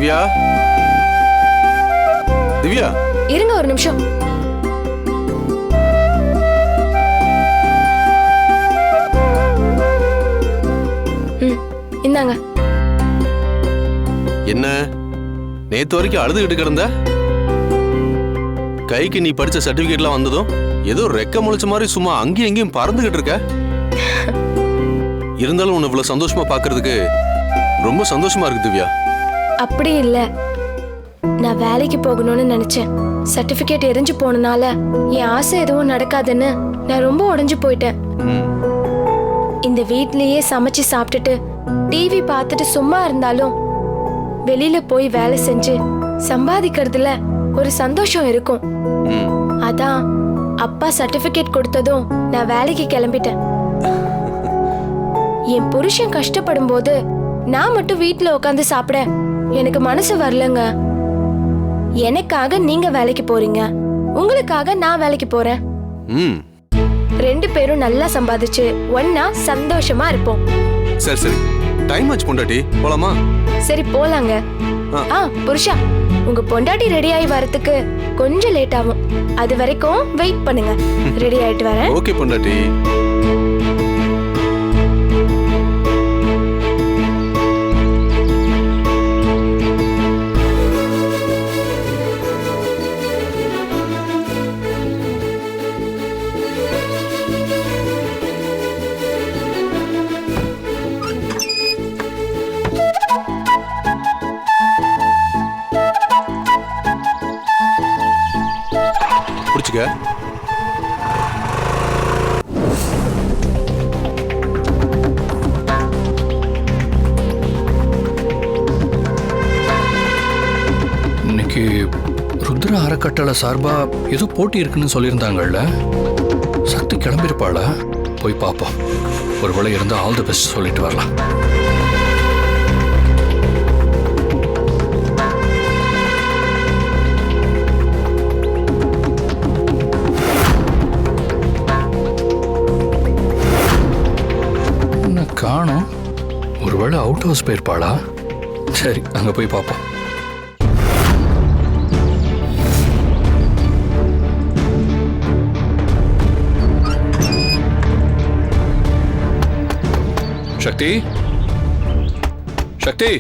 திவ்யா, திவ்யா, இருங்க ஒரு நிமிஷம். இந்தாங்க. என்ன நேத்து வரைக்கும் அழுதுகிட்டு கிடந்த? கைக்கு நீ படிச்ச சர்டிபிகேட்லாம் வந்ததும் ஏதோ ரெக்க முளைச்ச மாதிரி சும்மா அங்கேயும் எங்கேயும் பறந்துகிட்டு இருக்க. இருந்தாலும் உன்னை இவ்வளவு சந்தோஷமா பாக்குறதுக்கு ரொம்ப சந்தோஷமா இருக்கு திவ்யா. அப்படி இல்ல, நான் வேலைக்கு போகணும்னு நினைச்சேன். சர்டிபிகேட் எரிஞ்சு போனனால என் ஆசை எதுவும் நடக்காதுன்னு நான் ரொம்ப உடைஞ்சு போயிட்டேன். இந்த வீட்லயே சமைச்சு சாப்பிட்டுட்டு டிவி பார்த்துட்டு சும்மா இருந்தாலும் வெளியில போய் வேலை செஞ்சு சம்பாதிக்கிறதுல ஒரு சந்தோஷம் இருக்கும். அதான் அப்பா சர்டிபிகேட் கொடுத்ததும் நான் வேலைக்கு கிளம்பிட்டேன். என் புருஷன் கஷ்டப்படும் போது நான் மட்டும் வீட்டுல உட்காந்து சாப்பிட எனக்கு மனசு வரலங்க. எனக்காக நீங்க வேலைக்கு போறீங்க, உங்களுக்காக நான் வேலைக்கு போறேன். ரெண்டு பேரும் நல்லா சம்பாதிச்சு ஒன்னா சந்தோஷமா இருப்போம். சரி சரி, டைம் ஆச்சு பொண்டாட்டி, போலாமா? சரி போலாங்க. புருஷா, உங்க பொண்டாட்டி ரெடி ஆகி வரதுக்கு கொஞ்சம் லேட் ஆகும். அது வரைக்கும் வெயிட் பண்ணுங்க. ரெடி ஆயிட்டு வரேன். ஓகே பொண்டாட்டி. பிடிச்சுக்க. இன்னைக்கு ருத்ரா அறக்கட்டளை சார்பா ஏதோ போட்டி இருக்குன்னு சொல்லியிருந்தாங்கல்ல. சக்தி கிளம்பிருப்பாளா? போய் பார்ப்போம். ஒருவேளை இருந்தால் ஆல் தி பெஸ்ட் சொல்லிட்டு வரலாம். காணோம். ஒருவேளை அவுட் ஹவுஸ் போயிருப்பாளா? சரி, அங்க போய் பார்ப்போம். சக்தி, சக்தி.